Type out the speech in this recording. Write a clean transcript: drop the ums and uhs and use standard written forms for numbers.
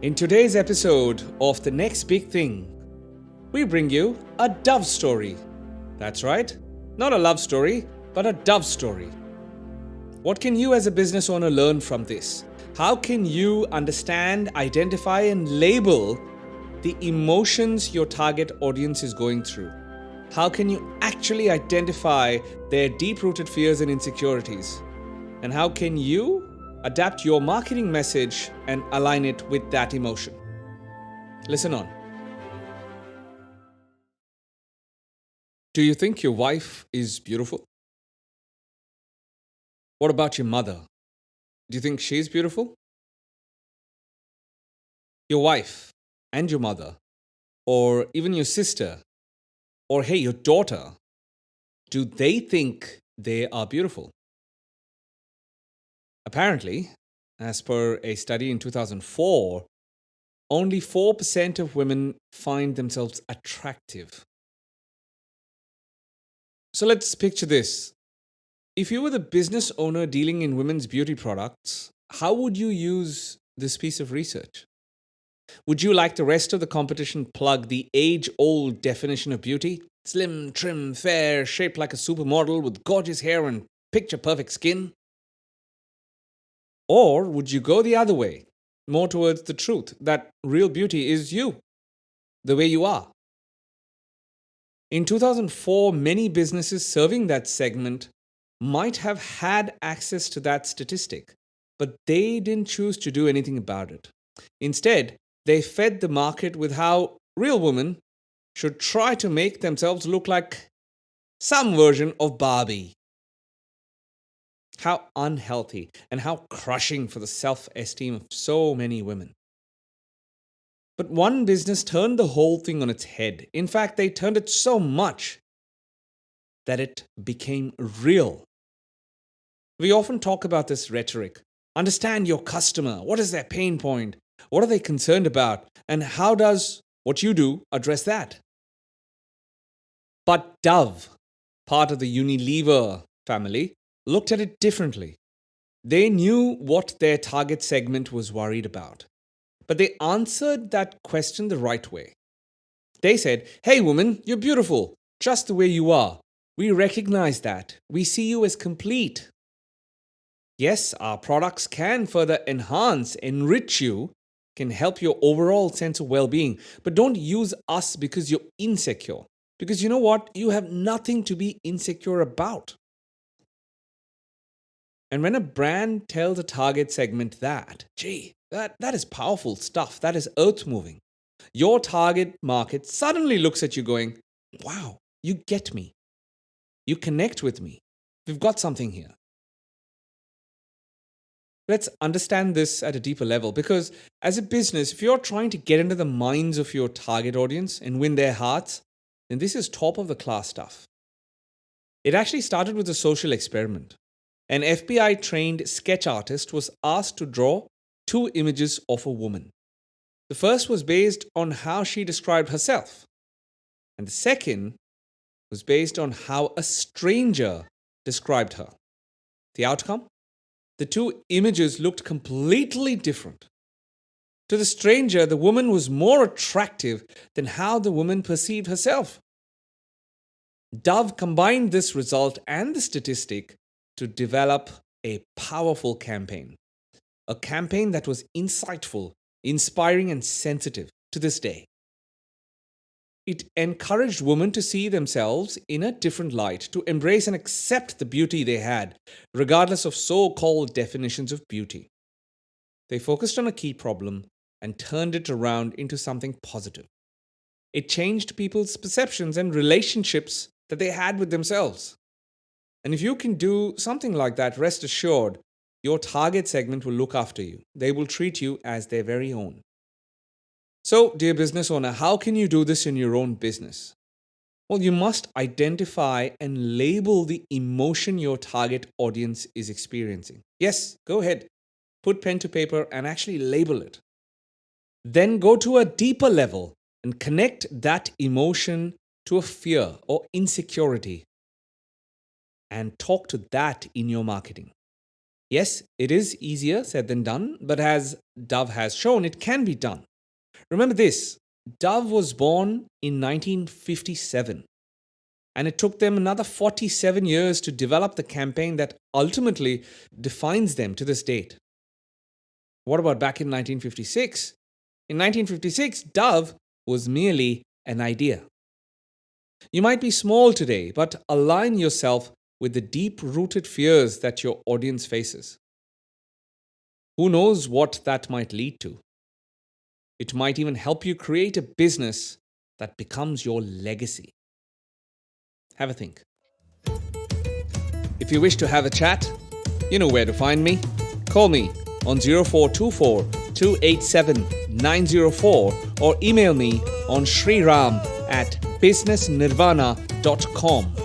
In today's episode of The Next Big Thing, we bring you a dove story. That's right, not a love story, but a dove story. What can you as a business owner learn from this? How can you understand, identify, and label the emotions your target audience is going through? How can you actually identify their deep-rooted fears and insecurities? And how can you adapt your marketing message and align it with that emotion? Listen on. Do you think your wife is beautiful? What about your mother? Do you think she's beautiful? Your wife and your mother, or even your sister, or hey, your daughter, do they think they are beautiful? Apparently, as per a study in 2004, only 4% of women find themselves attractive. So let's picture this. If you were the business owner dealing in women's beauty products, how would you use this piece of research? Would you, like the rest of the competition, plug the age-old definition of beauty? Slim, trim, fair, shaped like a supermodel with gorgeous hair and picture-perfect skin? Or would you go the other way, more towards the truth that real beauty is you, the way you are? In 2004, many businesses serving that segment might have had access to that statistic, but they didn't choose to do anything about it. Instead, they fed the market with how real women should try to make themselves look like some version of Barbie. How unhealthy and how crushing for the self-esteem of so many women. But one business turned the whole thing on its head. In fact, they turned it so much that it became real. We often talk about this rhetoric. Understand your customer. What is their pain point? What are they concerned about? And how does what you do address that? But Dove, part of the Unilever family, looked at it differently. They knew what their target segment was worried about, but they answered that question the right way. They said, "Hey woman, you're beautiful, just the way you are. We recognize that. We see you as complete. Yes, our products can further enhance, enrich you, can help your overall sense of well-being, but don't use us because you're insecure. Because you know what? You have nothing to be insecure about." And when a brand tells a target segment that, that is powerful stuff. That is earth-moving. Your target market suddenly looks at you going, wow, you get me. You connect with me. We've got something here. Let's understand this at a deeper level, because as a business, if you're trying to get into the minds of your target audience and win their hearts, then this is top of the class stuff. It actually started with a social experiment. An FBI trained sketch artist was asked to draw two images of a woman. The first was based on how she described herself, and the second was based on how a stranger described her. The outcome? The two images looked completely different. To the stranger, the woman was more attractive than how the woman perceived herself. Dove combined this result and the statistic to develop a powerful campaign. A campaign that was insightful, inspiring, and sensitive to this day. It encouraged women to see themselves in a different light, to embrace and accept the beauty they had, regardless of so-called definitions of beauty. They focused on a key problem and turned it around into something positive. It changed people's perceptions and relationships that they had with themselves. And if you can do something like that, rest assured, your target segment will look after you. They will treat you as their very own. So, dear business owner, how can you do this in your own business? Well, you must identify and label the emotion your target audience is experiencing. Yes, go ahead. Put pen to paper and actually label it. Then go to a deeper level and connect that emotion to a fear or insecurity and talk to that in your marketing. Yes, it is easier said than done, but as Dove has shown, it can be done. Remember this, Dove was born in 1957, and it took them another 47 years to develop the campaign that ultimately defines them to this date. What about back in 1956? In 1956, Dove was merely an idea. You might be small today, but align yourself with the deep-rooted fears that your audience faces. Who knows what that might lead to? It might even help you create a business that becomes your legacy. Have a think. If you wish to have a chat, you know where to find me. Call me on 0424 287 904 or email me on shriram@businessnirvana.com.